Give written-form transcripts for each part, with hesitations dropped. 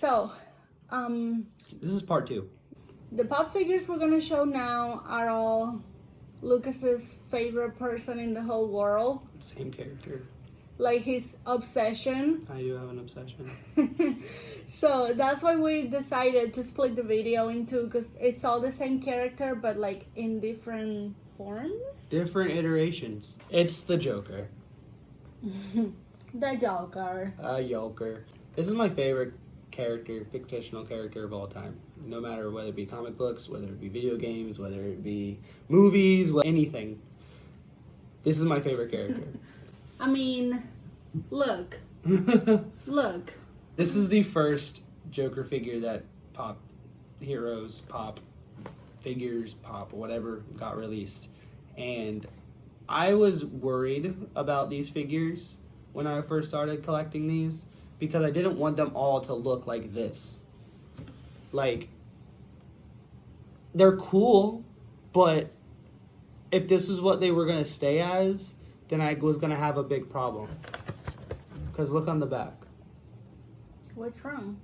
so, This is part 2. the pop figures we're gonna show now are all Lucas's favorite person in the whole world. Same character. Like his obsession. I do have an obsession. So that's why we decided to split the video into, because it's all the same character but like in different forms. Different iterations. It's the Joker. The Joker. Joker. This is my favorite character, fictional character of all time. No matter whether it be comic books, whether it be video games, whether it be movies, anything. This is my favorite character. I mean, look. Look. This is the first Joker figure that Pop Heroes, Pop Figures, Pop whatever got released. And I was worried about these figures when I first started collecting these because I didn't want them all to look like this. Like, they're cool, but if this is what they were going to stay as, then I was going to have a big problem. Because look on the back. What's wrong?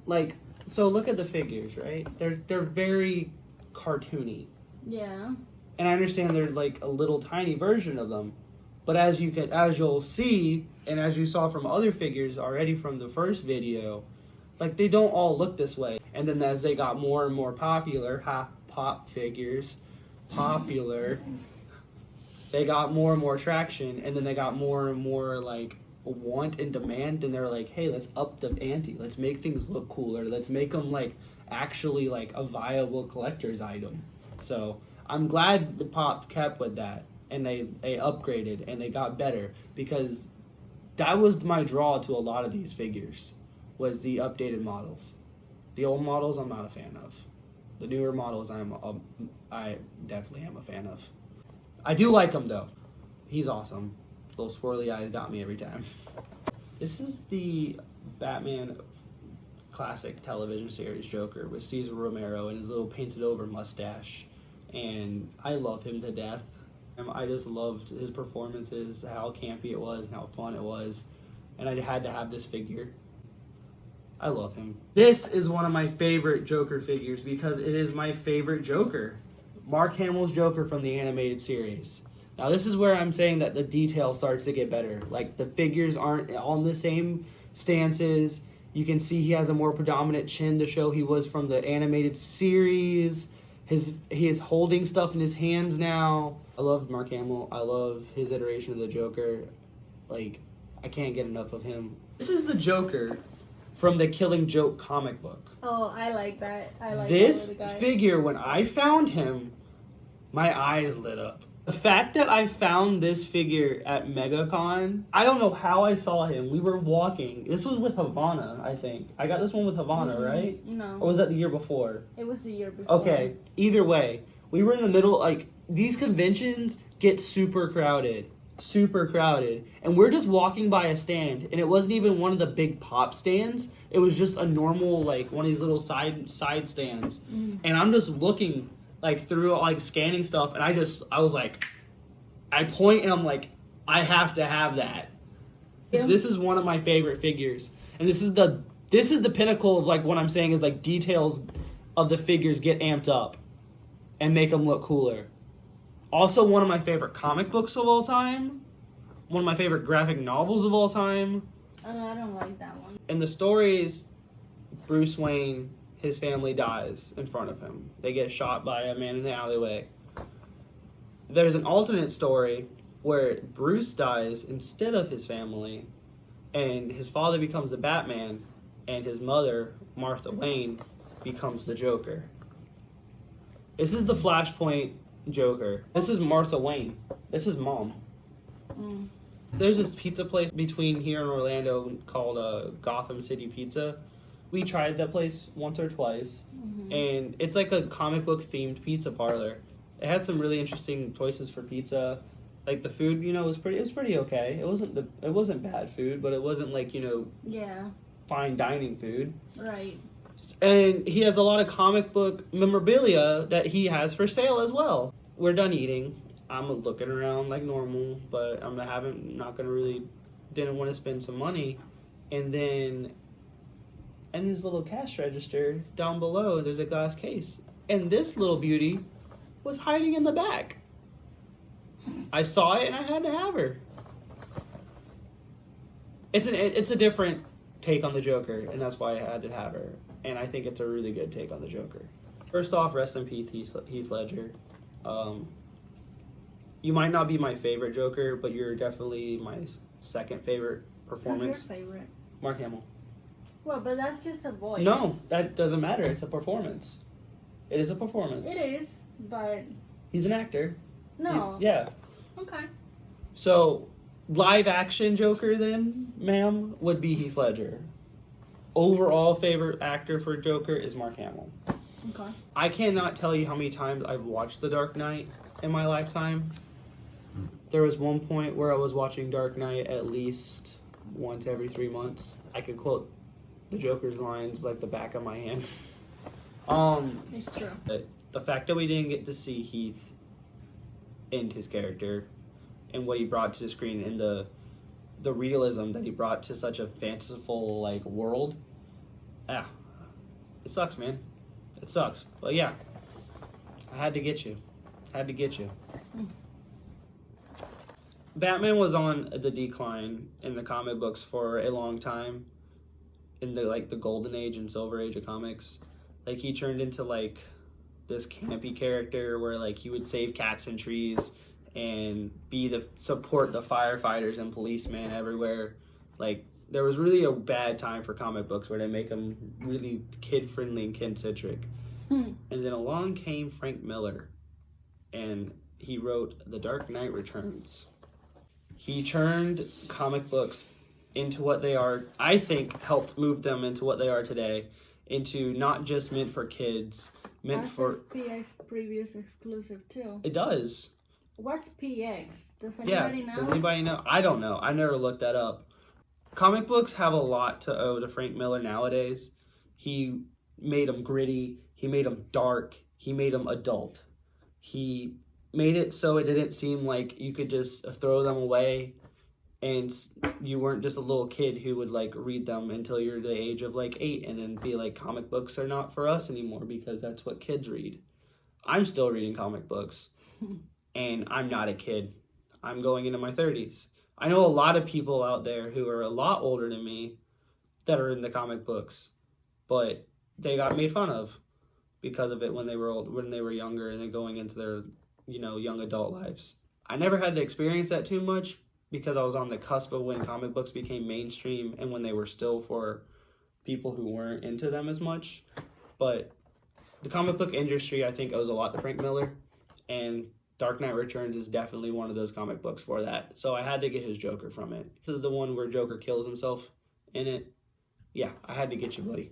Like, so look at the figures, right? They're very cartoony. Yeah. And I understand they're like a little tiny version of them. But as you'll see, and as you saw from other figures already from the first video, like they don't all look this way. And then as they got more and more popular, pop figures, popular, they got more and more traction, and then they got more and more like want and demand, and they're like, hey, let's up the ante, let's make things look cooler, let's make them like actually like a viable collector's item. So I'm glad the Pop kept with that, and they upgraded and they got better, because that was my draw to a lot of these figures, was the updated models. The old models I'm not a fan of. The newer models I definitely am a fan of. I do like him though. He's awesome. Little swirly eyes got me every time. This is the Batman classic television series Joker with Cesar Romero and his little painted over mustache. And I love him to death. I just loved his performances, how campy it was, and how fun it was. And I had to have this figure. I love him. This is one of my favorite Joker figures because it is my favorite Joker. Mark Hamill's Joker from the animated series. Now this is where I'm saying that the detail starts to get better. Like the figures aren't on the same stances. You can see he has a more predominant chin to show he was from the animated series. He is holding stuff in his hands now. I love Mark Hamill. I love his iteration of the Joker. Like, I can't get enough of him. This is the Joker from the Killing Joke comic book. Oh, I like that. I like this that guy. figure, when I found him, my eyes lit up. The fact that I found this figure at MegaCon, I don't know how I saw him. We were walking. This was with Havana, I think. I got this one with Havana, right? No. Or was that the year before? It was the year before. Okay, either way. We were in the middle, like, these conventions get super crowded. Super crowded. And we're just walking by a stand, and it wasn't even one of the big Pop stands. It was just a normal, like, one of these little side stands. Mm. And I'm just looking, like, through, like, scanning stuff, and I was like, I point and I'm like, I have to have that. Yeah. This is one of my favorite figures. And this is the pinnacle of, like, what I'm saying is, like, details of the figures get amped up and make them look cooler. Also, one of my favorite comic books of all time. One of my favorite graphic novels of all time. Oh, I don't like that one. In the stories, Bruce Wayne, his family dies in front of him. They get shot by a man in the alleyway. There's an alternate story where Bruce dies instead of his family, and his father becomes the Batman, and his mother, Martha Wayne, becomes the Joker. This is the Flashpoint Joker. This is Martha Wayne. This is Mom. Mm. There's this pizza place between here and Orlando called Gotham City Pizza. We tried that place once or twice, and it's like a comic book themed pizza parlor. It had some really interesting choices for pizza. Like the food, was pretty okay. It wasn't bad food, but it wasn't like, Yeah. fine dining food. Right. And he has a lot of comic book memorabilia that he has for sale as well. We're done eating. I'm looking around like normal, but didn't want to spend some money. And then and his little cash register down below, there's a glass case. And this little beauty was hiding in the back. I saw it and I had to have her. It's a different take on the Joker, and that's why I had to have her. And I think it's a really good take on the Joker. First off, rest in peace, Heath Ledger. You might not be my favorite Joker, but you're definitely my second favorite performance. Who's your favorite? Mark Hamill. Well, but that's just a voice. No, that doesn't matter. It's a performance. It is a performance. It is, but He's an actor. no. Yeah. Okay. So, live action Joker then, ma'am, would be Heath Ledger. Overall favorite actor for Joker is Mark Hamill. Okay. I cannot tell you how many times I've watched The Dark Knight in my lifetime. There was one point where I was watching Dark Knight at least once every 3 months. I could quote the Joker's lines like the back of my hand. It's true. But the fact that we didn't get to see Heath and his character and what he brought to the screen and the realism that he brought to such a fanciful like world, it sucks, man. It sucks. But yeah, I had to get you. Batman was on the decline in the comic books for a long time, in the golden age and silver age of comics. Like, he turned into like this campy character where like he would save cats and trees and support the firefighters and policemen everywhere. Like, there was really a bad time for comic books where they make them really kid friendly and kid centric. And then along came Frank Miller, and he wrote The Dark Knight Returns. He turned comic books into what they are. I think helped move them into what they are today, into not just meant for kids, meant for PX previous exclusive too. It does. What's PX? Does anybody know? Does anybody know? I don't know. I never looked that up. Comic books have a lot to owe to Frank Miller nowadays. He made them gritty. He made them dark. He made them adult. He made it so it didn't seem like you could just throw them away and you weren't just a little kid who would like read them until you're the age of like 8 and then be like, comic books are not for us anymore because that's what kids read. I'm still reading comic books and I'm not a kid. I'm going into my 30s. I know a lot of people out there who are a lot older than me that are in the comic books, but they got made fun of because of it when they were younger and then going into their young adult lives. I never had to experience that too much because I was on the cusp of when comic books became mainstream and when they were still for people who weren't into them as much. But the comic book industry, I think, owes a lot to Frank Miller, and Dark Knight Returns is definitely one of those comic books for that. So I had to get his Joker from it. This is the one where Joker kills himself in it. Yeah, I had to get you, buddy.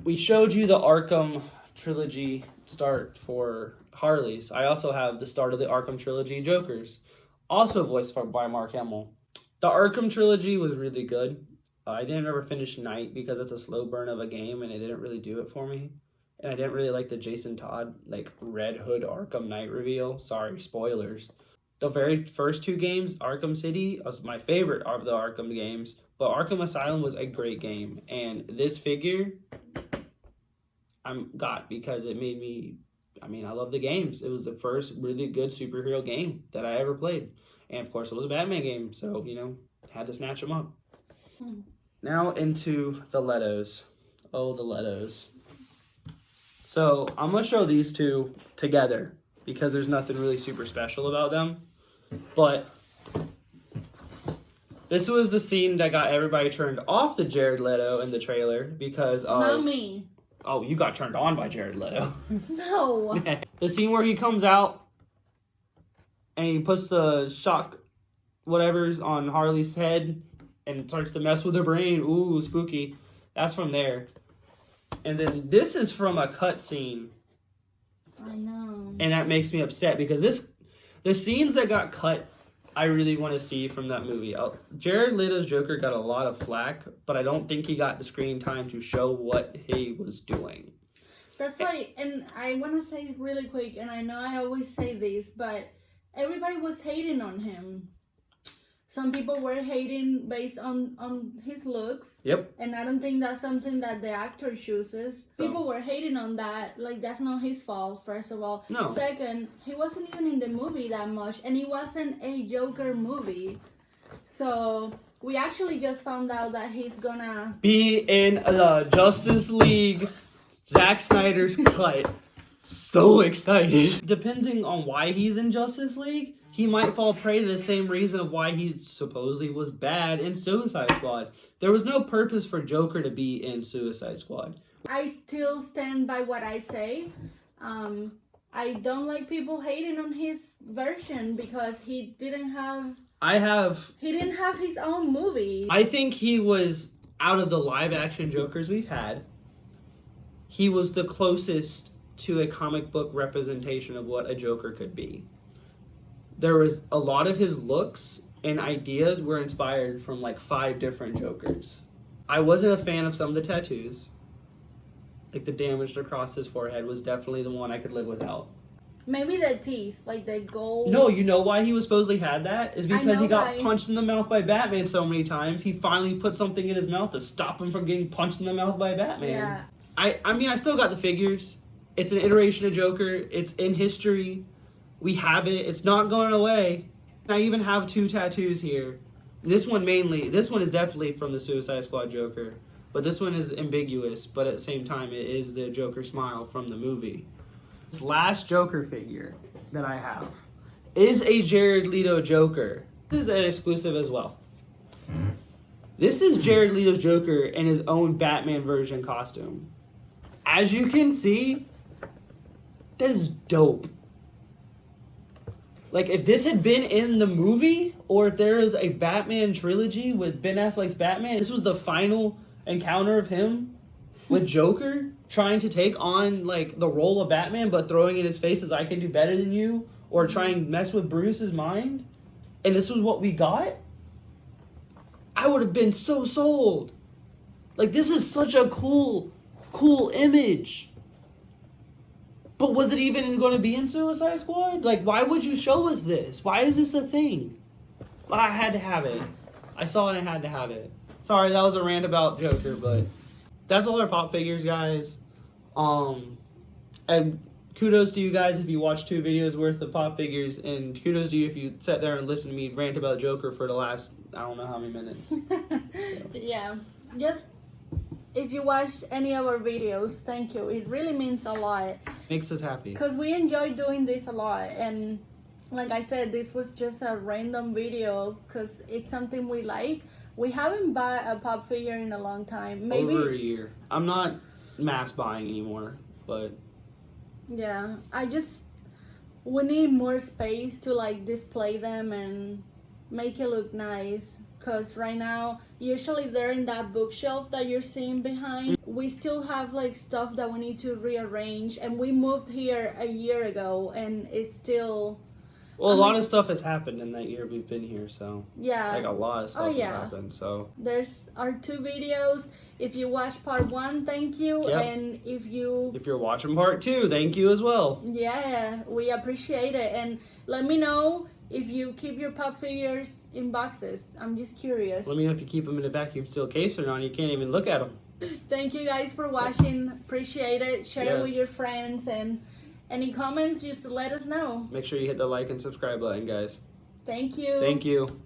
We showed you the Arkham trilogy start for Harley's. I also have the start of the Arkham trilogy Jokers, also voiced by Mark Hamill. The Arkham trilogy was really good. I didn't ever finish Knight because it's a slow burn of a game and it didn't really do it for me. And I didn't really like the Jason Todd Red Hood Arkham Knight reveal. Sorry, spoilers. The very first 2 games, Arkham City was my favorite of the Arkham games, but Arkham Asylum was a great game. And this figure got because it made me, I love the games. It was the first really good superhero game that I ever played. And of course it was a Batman game, so, had to snatch them up. Now into the Letos. Oh, the Letos. So I'm going to show these two together because there's nothing really super special about them. But this was the scene that got everybody turned off to Jared Leto in the trailer because of... Not me. Oh, you got turned on by Jared Leto. No. The scene where he comes out and he puts the shock whatever's on Harley's head and starts to mess with her brain. Ooh, spooky. That's from there. And then this is from a cutscene. I know. And that makes me upset because the scenes that got cut, I really want to see from that movie. Jared Leto's Joker got a lot of flack, but I don't think he got the screen time to show what he was doing. That's why, and I want to say really quick, and I know I always say this, but everybody was hating on him. some people were hating based on his looks. Yep. And I don't think that's something that the actor chooses. People were hating on that. Like, that's not his fault, first of all. No. Second, he wasn't even in the movie that much, and it wasn't a Joker movie. So we actually just found out that he's gonna be in the Justice League, Zack Snyder's cut. So excited. Depending on why he's in Justice League, he might fall prey to the same reason of why he supposedly was bad in Suicide Squad. There was no purpose for Joker to be in Suicide Squad. I still stand by what I say. I don't like people hating on his version because he didn't have his own movie. I think he was, out of the live action Jokers we've had, he was the closest to a comic book representation of what a Joker could be. There was a lot of his looks and ideas were inspired from like 5 different Jokers. I wasn't a fan of some of the tattoos. Like the damage across his forehead was definitely the one I could live without. Maybe the teeth, like the gold. No, you know why he was supposedly had that? Is because he got why. punched in the mouth by Batman so many times. He finally put something in his mouth to stop him from getting punched in the mouth by Batman. Yeah. I mean, I still got the figures. It's an iteration of Joker. It's in history. We have it. It's not going away. I even have 2 tattoos here. This one is definitely from the Suicide Squad Joker. But this one is ambiguous, but at the same time, it is the Joker smile from the movie. This last Joker figure that I have is a Jared Leto Joker. This is an exclusive as well. This is Jared Leto's Joker in his own Batman version costume. As you can see, that is dope. Like, if this had been in the movie, or if there was a Batman trilogy with Ben Affleck's Batman, this was the final encounter of him with Joker trying to take on, like, the role of Batman, but throwing in his face as I can do better than you, or trying to mess with Bruce's mind, and this was what we got, I would have been so sold. Like, this is such a cool image. But was it even going to be in Suicide Squad? Like, why would you show us this? Why is this a thing? But I had to have it. I saw it and I had to have it. Sorry, that was a rant about Joker, but that's all our pop figures, guys. And kudos to you guys if you watched 2 videos worth of pop figures, and kudos to you if you sat there and listened to me rant about Joker for the last, I don't know how many minutes. So. Yeah. Just, if you watched any of our videos, thank you. It really means a lot. Makes us happy. Because we enjoy doing this a lot. And like I said, this was just a random video because it's something we like. We haven't bought a pop figure in a long time. Maybe over a year. I'm not mass buying anymore, but yeah, we need more space to like display them and make it look nice. Because right now, usually they're in that bookshelf that you're seeing behind. We still have like stuff that we need to rearrange, and we moved here a year ago, and it's still. Well, a lot of stuff has happened in that year we've been here, so Yeah. like a lot of stuff has happened. So there's our 2 videos. If you watched part 1, thank you, Yep. and if you're watching part 2, thank you as well. Yeah, we appreciate it, and let me know if you keep your pop figures in boxes. I'm just curious. Let me know if you keep them in a vacuum seal case or not. You can't even look at them. Thank you guys for watching. Appreciate it. Share it with your friends, and any comments, just let us know. Make sure you hit the like and subscribe button, guys. Thank you. Thank you.